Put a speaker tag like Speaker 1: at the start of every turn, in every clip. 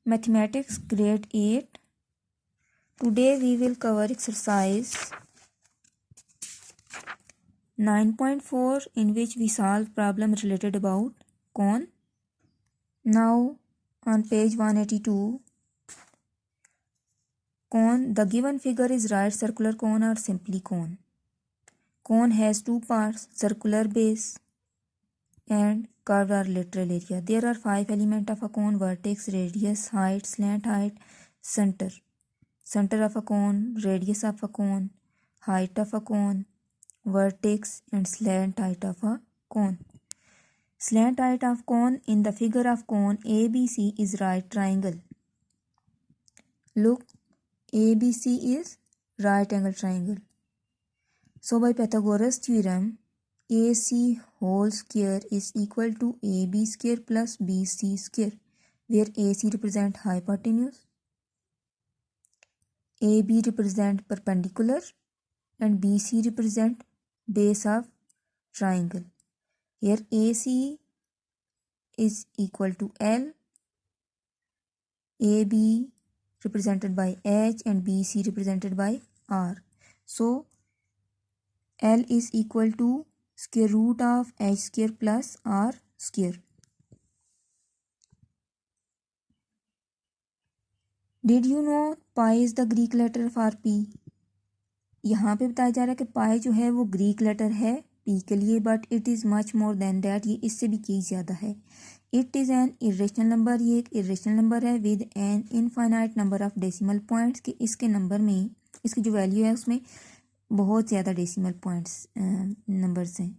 Speaker 1: Mathematics grade 8. Today we will cover exercise 9.4 in which we solve problem related about cone. Now on page 182, cone, the given figure is right circular cone or simply cone. Cone has two parts, circular base and curved or lateral area. There are 5 elements of a cone: vertex, radius, height, slant height, center. Center of a cone, radius of a cone, height of a cone, vertex and slant height of a cone. Slant height of cone in the figure of cone ABC is right triangle. Look, ABC is right angle triangle. So by Pythagoras theorem, AC whole square is equal to AB square plus BC square, where AC represent hypotenuse, AB represent perpendicular and BC represent base of triangle. Here AC is equal to L, AB represented by H and BC represented by R. So L is equal to square root of H square plus R square. Did you know pi is the Greek letter for P? यहाँ पे बताया जा रहा है कि पाई जो है वो ग्रीक लेटर है पी के लिए, but it is much more than that, ये इससे भी कई ज़्यादा है. It is an irrational number, ये एक इरेशनल नंबर है with an infinite number of decimal points, कि इसके नंबर में इसकी जो वैल्यू है उसमें बहुत ज़्यादा डेसिमल पॉइंट्स नंबर्स हैं,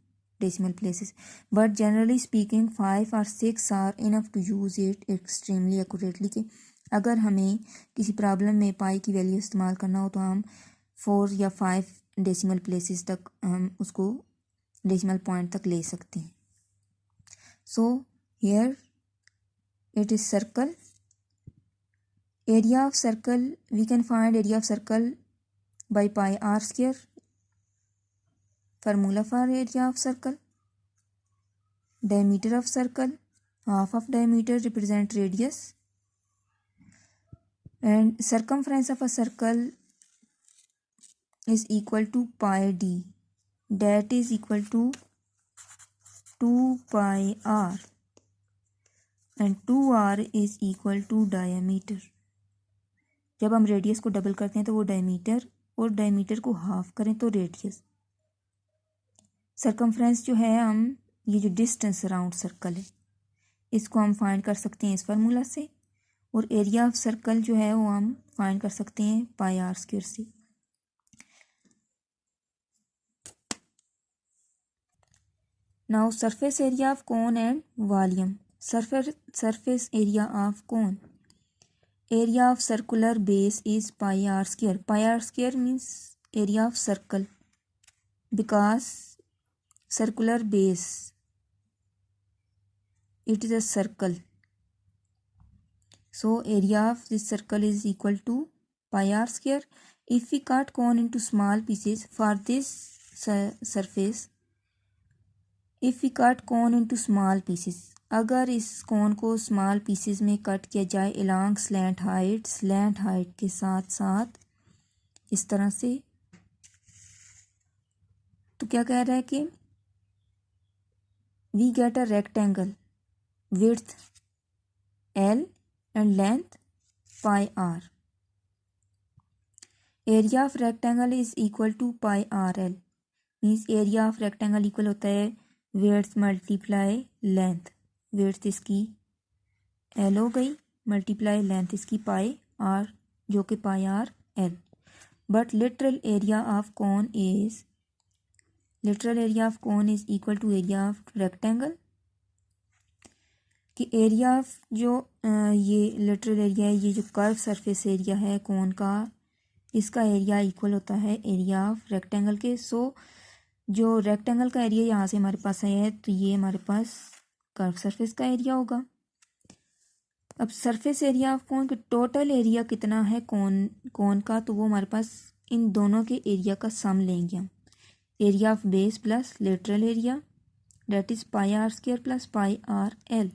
Speaker 1: decimal places. But generally speaking 5 और 6 are enough to use it extremely accurately, कि अगर हमें किसी प्रॉब्लम में पाई की वैल्यू इस्तेमाल करना हो तो हम 4 या 5 डेसिमल प्लेसेस तक हम उसको डेसिमल पॉइंट तक ले सकते हैं. So here it is circle. Area of circle, we can find area of circle by pi r square. Formula for area of circle: diameter of circle, half of diameter represent radius, and circumference of a circle is equal to pi d, that is equal to 2 pi r, and 2r is equal to diameter. जब हम radius को double करते हैं तो वो diameter, और diameter को half करें तो रेडियस. सरकमफ्रेंस जो है, हम ये जो डिस्टेंस अराउंड सर्कल है इसको हम फाइंड कर सकते हैं इस फार्मूला से, और एरिया ऑफ सर्कल जो है वो हम फाइंड कर सकते हैं पाई आर स्क्वायर से. Now surface area of cone and volume. Surface area of cone. Area of circular base is pi r square. Pi r square means area of circle, because circular base, it is a circle. So area of this circle is equal to pi r square. If we cut cone into small pieces for this surface, if we cut cone into small pieces, अगर इस कोन को small pieces में cut किया जाए along slant height के साथ साथ इस तरह से, तो क्या कह रहा है कि we get a rectangle width L and length pi r. Area of rectangle is equal to pi are L, means area of rectangle equal होता है विड्थ मल्टीप्लाई लेंथ. विड्थ इसकी एल हो गई, मल्टीप्लाई लेंथ इसकी pi R, जो कि pi are L. But literal area of cone is equal to area of rectangle, कि area of जो ये लिटरल एरिया है, ये जो कर्व सरफेस एरिया है कोन का, इसका एरिया इक्वल होता है एरिया ऑफ रेक्टेंगल के. सो जो रेक्टेंगल का एरिया यहाँ से हमारे पास आया है, तो ये हमारे पास कर्व सरफेस का एरिया होगा. अब सरफेस एरिया ऑफ कोन का टोटल एरिया कितना है कोन का, तो वो हमारे पास इन दोनों के एरिया का सम लेंगे हम. Area of base plus lateral area, that is pi are square plus pi are L.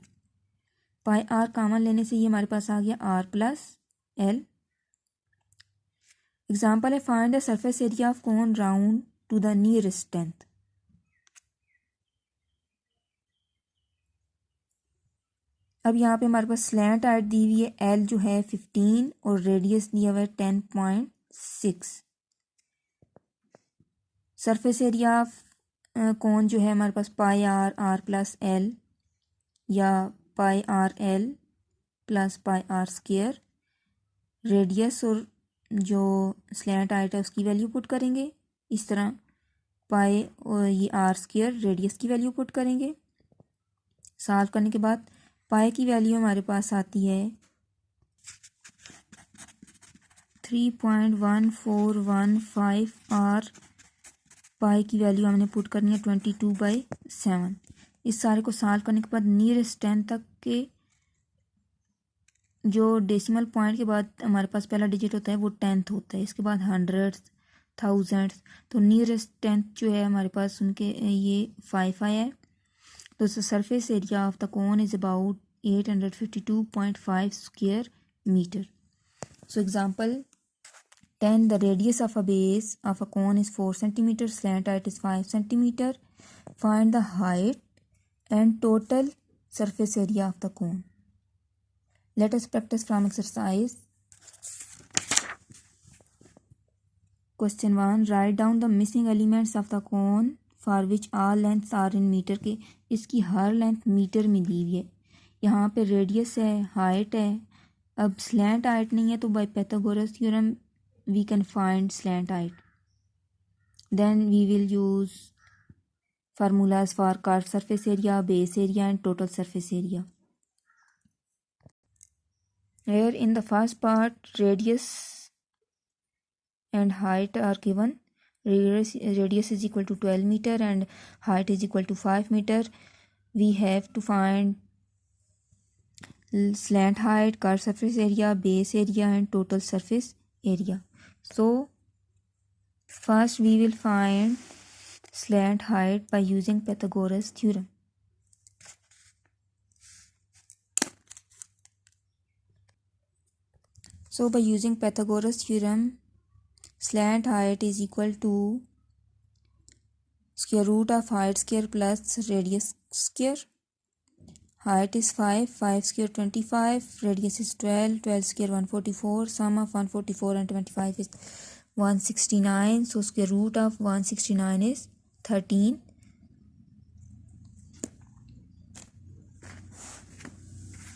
Speaker 1: Pi r common लेने से ये हमारे पास आ गया आर प्लस एल। एग्जाम्पल है find the surface area of cone round to the nearest tenth. अब यहाँ पे हमारे पास स्लैंट हाइट दी हुई है, एल जो है 15 और रेडियस दिया हुआ है 10.6। सरफेस एरिया ऑफ कोन जो है हमारे पास pi R R plus L या pi are L plus pi are square. Radius और जो स्लैंट हाइट है उसकी वैल्यू पुट करेंगे इस तरह, पाई और ये आर स्क्वायर रेडियस की वैल्यू पुट करेंगे। सॉल्व करने के बाद पाई की वैल्यू हमारे पास आती है 3.1415 और पाई की वैल्यू हमने पुट करनी है 22/7। इस सारे को सॉल्व करने के बाद नियरेस्ट 10 तक के जो डेसिमल पॉइंट के बाद हमारे पास पहला डिजिट होता है वो 10th होता है, इसके बाद हंड्रेड्स थाउजेंड्स। तो नियरेस्ट 10th जो है हमारे पास उनके ये 5 आया है। तो surface area of the cone is about 852.5 square metre. So example 10 the radius of a base of a cone is 4 centimeter, slant height is 5 centimeter. Find the height and total surface area of the cone. Let us practice from exercise. Question 1. Write down the missing elements of the cone for which all lengths are in meter के इसकी हर length metre में दी हुई है। यहाँ पे radius है, height है। अब स्लैंट हाइट नहीं है तो by Pythagoras theorem we can find slant height. Then we will use formulas for curved surface area, base area and total surface area. Here in the first part radius and height are given. Radius is equal to 12 meter and height is equal to 5 meter. We have to find slant height, curved surface area, base area and total surface area. So first we will find slant height by using Pythagoras theorem. So by using Pythagoras theorem, slant height is equal to square root of height square plus radius square. Height is 5, 5 square 25, radius is 12, 12 square 144, sum of 144 and 25 is 169. So square root of 169 is 13.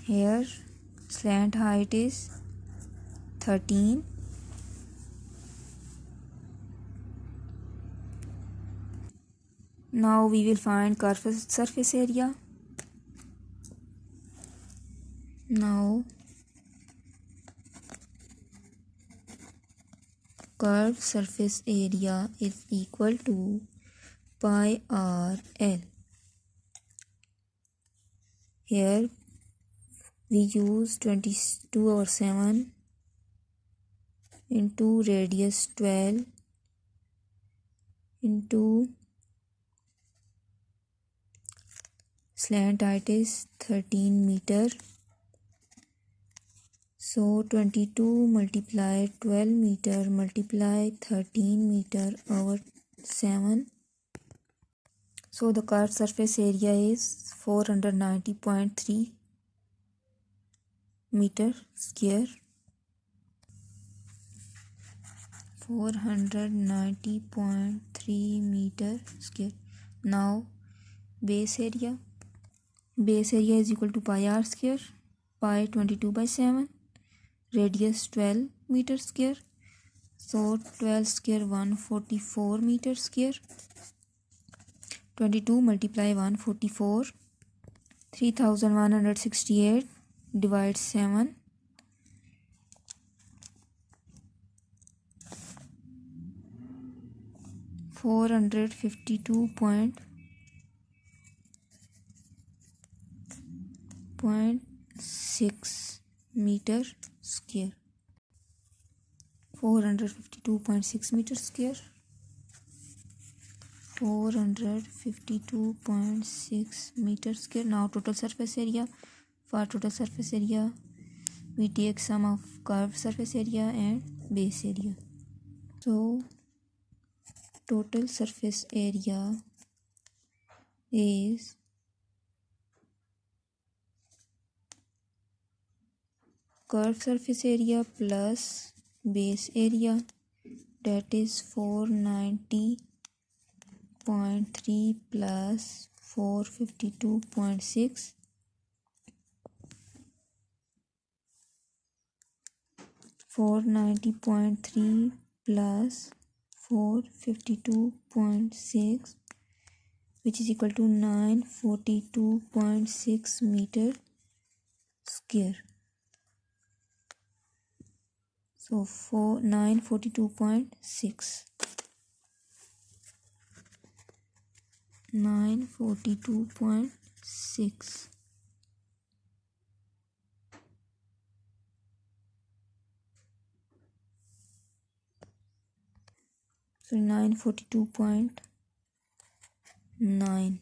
Speaker 1: Here slant height is 13. Now we will find curved surface area. Now curved surface area is equal to pi r l. Here we use 22/7 into radius 12 into slant height is 13 meter. So 22 multiply 12 meter multiply 13 meter over 7. So the curved surface area is 490.3 meter square. 490.3 meter square. Now base area. Base area is equal to pi r square. Pi 22/7. Radius 12 meter square. So 12 square 144 meter square. 22 multiply 144. 3168 divide 7. 452.6 meter square. 452.6 meter square. 452.6 meter square. Now total surface area For total surface area, we take sum of curved surface area and base area. So total surface area is curved surface area plus base area, that is 490.3 plus 452.6. 490.3 plus 452.6, which is equal to 942.6 meter square. So 942.6. 942.6. So 942.9.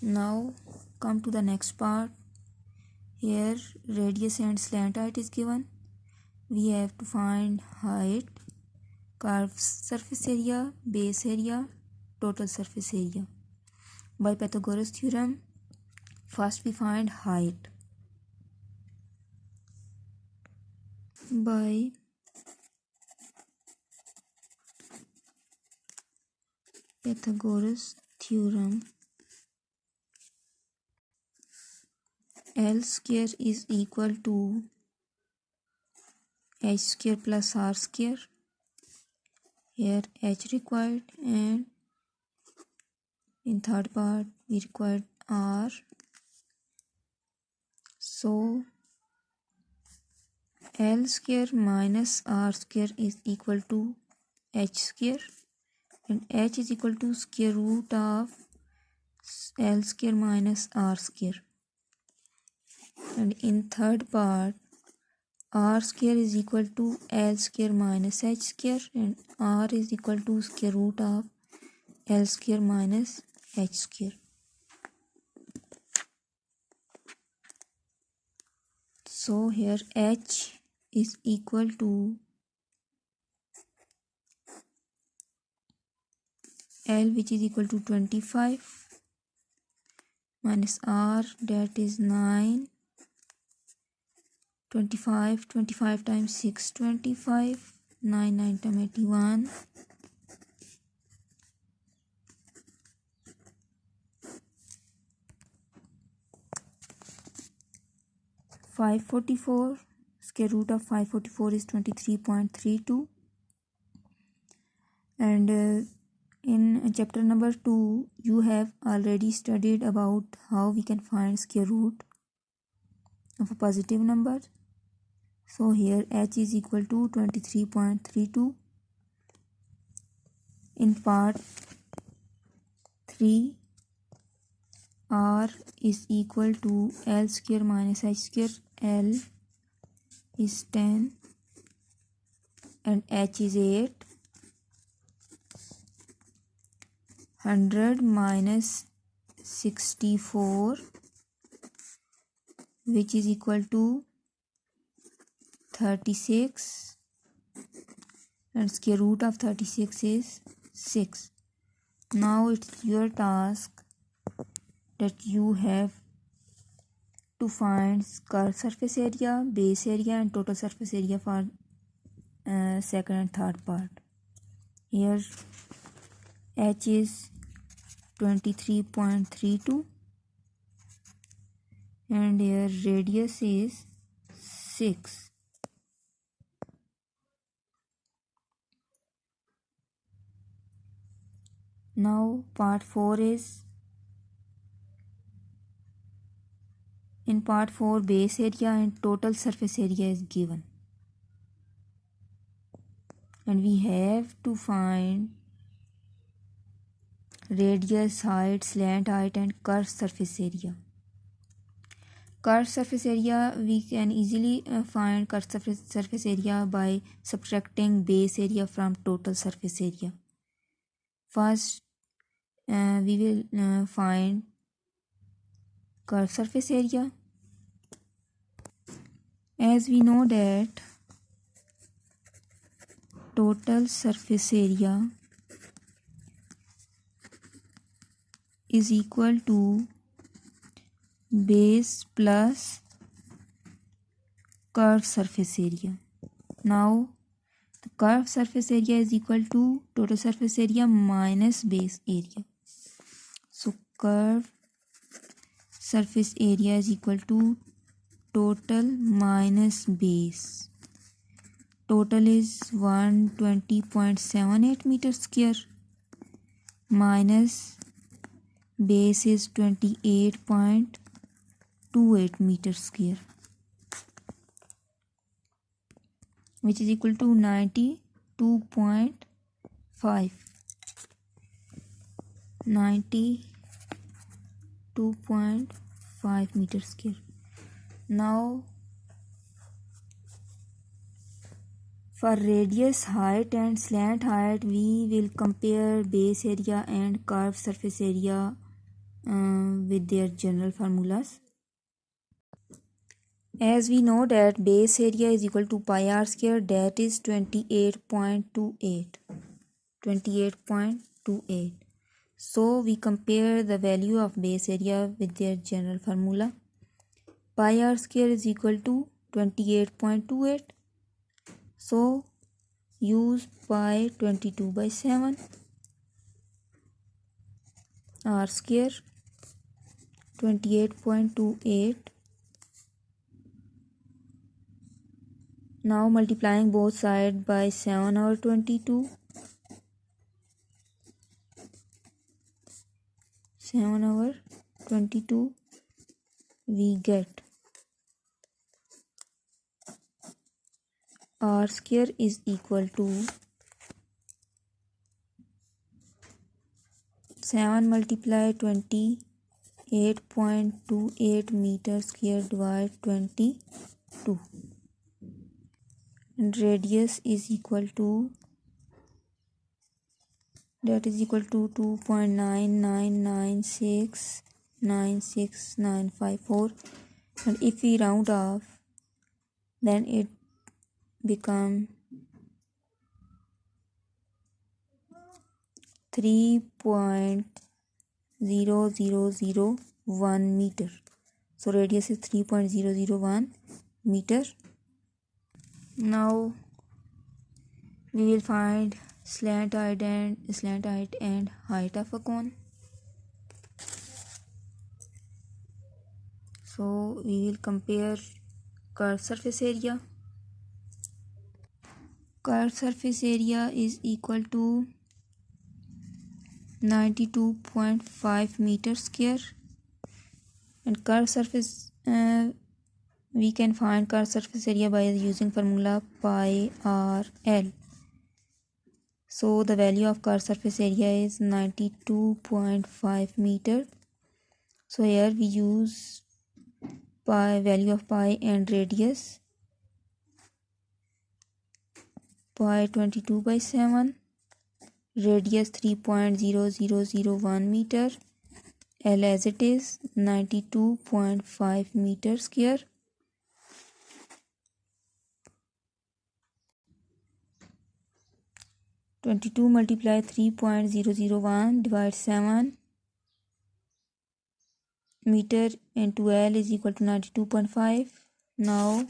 Speaker 1: Now come to the next part. Here radius and slant height is given. We have to find height, curved surface area, base area, total surface area. By Pythagoras theorem, first we find height. By Pythagoras theorem, L square is equal to h square plus r square. Here h required, and in third part we required r. So L square minus r square is equal to h square, and h is equal to square root of L square minus r square. And in third part, r square is equal to L square minus h square, and r is equal to square root of L square minus h square. So here h is equal to L, which is equal to 25, minus r, that is 9. 25 times 6, 25. 9 times 81. 544. Square root of 544 is 23.32. And in chapter number 2, you have already studied about how we can find square root of a positive number. So here h is equal to 23.32. In part 3, r is equal to L square minus h square. L is 10 and h is 8. 100 minus 64, which is equal to 36, and square root of 36 is 6. Now it's your task that you have to find curved surface area, base area, and total surface area for second and third part. Here h is 23.32 and here radius is 6. Now part 4 is, in part 4 base area and total surface area is given, and we have to find radius, height, slant height, and curved surface area. Curved surface area, we can easily find curved surface area by subtracting base area from total surface area. First, we will find curved surface area. As we know that total surface area is equal to base plus curved surface area. Now the curved surface area is equal to total surface area minus base area. So curved surface area is equal to total minus base. Total is 120.78 meters square minus base is 28.28 meters square, which is equal to 92.5 meters square. Now for radius, height and slant height, we will compare base area and curved surface area with their general formulas. As we know that base area is equal to pi r square, that is 28.28. So we compare the value of base area with their general formula. Pi r square is equal to 28.28. So use pi 22/7 r square 28.28. Now multiplying both sides by 7 over 22. 7 over 22 we get r square is equal to 7 multiply 28.28 meters square divide 22, and radius is equal to 2.999696954, and if we round off then it become 3.0001 meter. So radius is 3.001 meter. Now we will find slant height and height of a cone. So we will compare curved surface area. Curved surface area is equal to 92.5 meters square, and curved surface we can find curved surface area by using formula pi r l. So the value of curved surface area is 92.5 meter. So here we use value of pi and radius. Pi 22/7, radius 3.0001 meter, L as it is 92.5 meter square. Twenty-two multiply 3.001 divide 7 meter into L is equal to 92.5. Now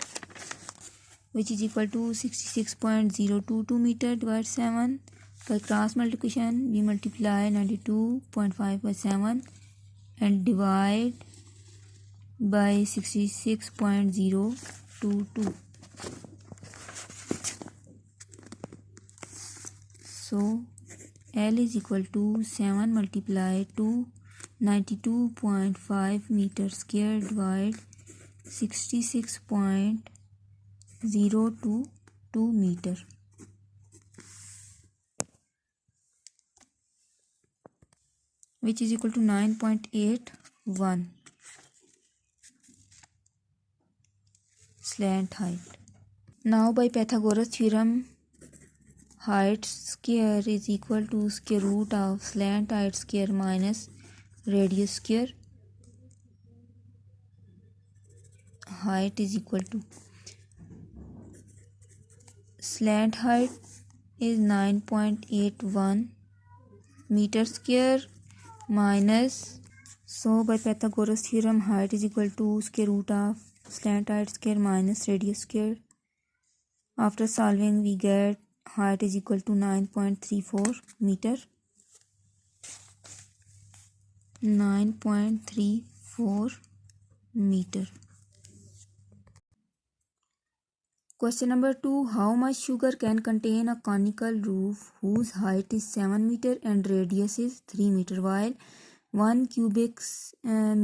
Speaker 1: which is equal to 66.022 meter divide 7. By cross multiplication we multiply 92.5 by 7 and divide by 66.022. So L is equal to 7 multiply 2 92.5 meter square divide 66.022 meter. Which is equal to 9.81 slant height. Now by Pythagoras theorem, height square is equal to square root of slant height square minus radius square. Height is equal to slant height is 9.81 meter square minus, so by Pythagoras theorem height is equal to square root of slant height square minus radius square. After solving we get height is equal to 9.34 meter. 9.34 meter. Question number 2. How much sugar can contain a conical roof whose height is 7 meter and radius is 3 meter while 1 cubic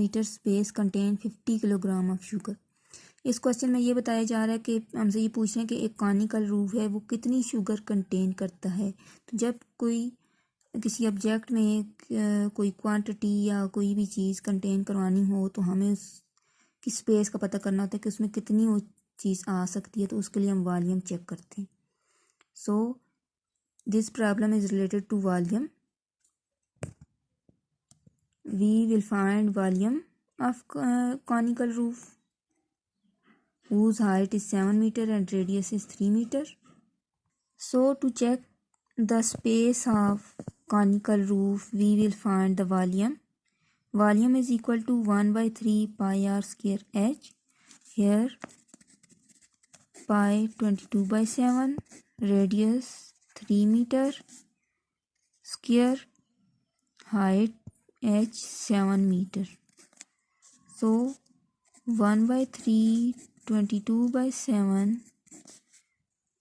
Speaker 1: meter space contain 50 kilogram of sugar. इस question में ये बताया जा रहा है कि हमसे ये पूछ रहे हैं कि एक कॉनिकल रूफ है वो कितनी शुगर कंटेन करता है. तो जब कोई किसी ऑब्जेक्ट में कोई क्वांटिटी या कोई भी चीज़ कंटेन करवानी हो तो हमें उसकी स्पेस का पता करना होता है कि उसमें कितनी वो चीज़ आ सकती है. तो उसके लिए हम वॉल्यूम चेक करते हैं. So this problem is related to volume. We will find volume of conical roof whose height is 7 meter and radius is 3 meter. So to check the space of conical roof we will find the volume. Volume is equal to 1 by 3 pi r square h. Here pi 22 by 7, radius 3 meter square, height h 7 meter. So 1 by 3 22 by 7,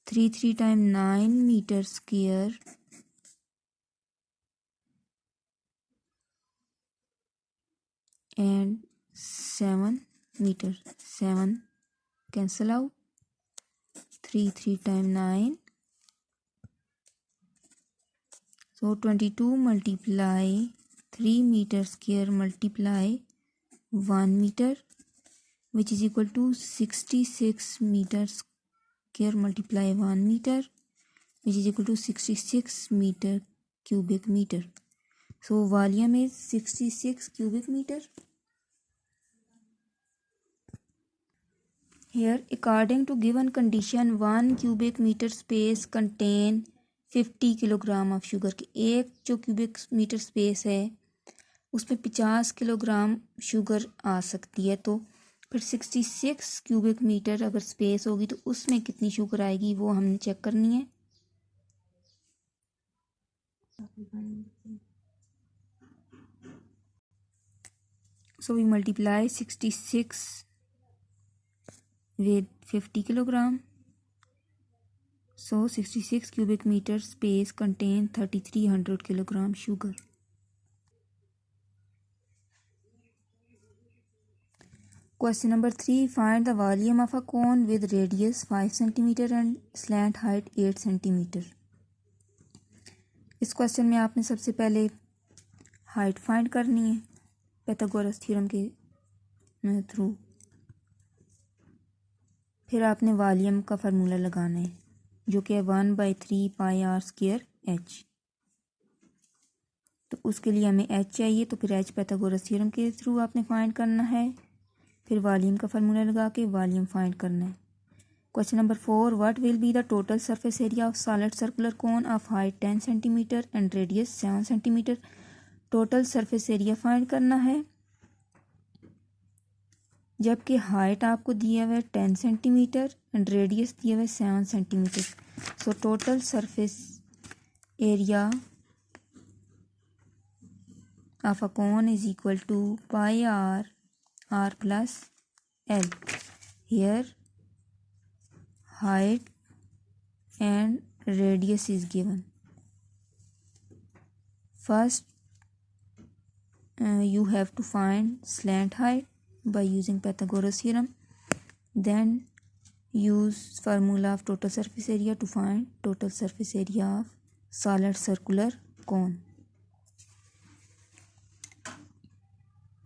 Speaker 1: 3 times 9 meter square and 7 meter. 7 cancel out. 3 times 9. So 22 multiply 3 meter square multiply 1 meter, which is equal to 66 meter square multiply 1 meter, which is equal to 66 meter cubic meter. So volume is 66 cubic meter. Here according to given condition 1 cubic meter space contain 50 kilogram of sugar. की एक जो cubic metre space है उसमें 50 kilogram sugar आ सकती है. तो फिर 66 cubic metre अगर स्पेस होगी तो उसमें कितनी शुगर आएगी वो हमने चेक करनी है. So we multiply 66 with 50 kilogram. So 66 cubic meter space contain 3300 kilogram sugar. Question number 3. Find the volume of a cone with radius 5 cm and slant height 8 cm. इस क्वेश्चन में आपने सबसे पहले हाइट फाइंड करनी है Pythagoras theorem के through. फिर आपने वॉल्यूम का फार्मूला लगाना है जो कि है 1 by 3 pi r square h. तो उसके लिए हमें h चाहिए तो फिर h पाइथागोरस थ्योरम के थ्रू आपने फाइंड करना है. फिर वॉल्यूम का फार्मूला लगा के वॉल्यूम फाइंड करना है. Question number 4. What will be the total surface area of solid circular cone of height 10 centimetre and radius 7 centimetre. Total surface area find करना है जबकि हाइट आपको दिया हुआ है 10 सेंटीमीटर एंड रेडियस दिया हुआ है 7 centimetre. So total surface area of a cone is equal to pi r plus l. Here height and radius is given. First you have to find slant height by using Pythagoras theorem. Then use formula of total surface area to find total surface area of solid circular cone.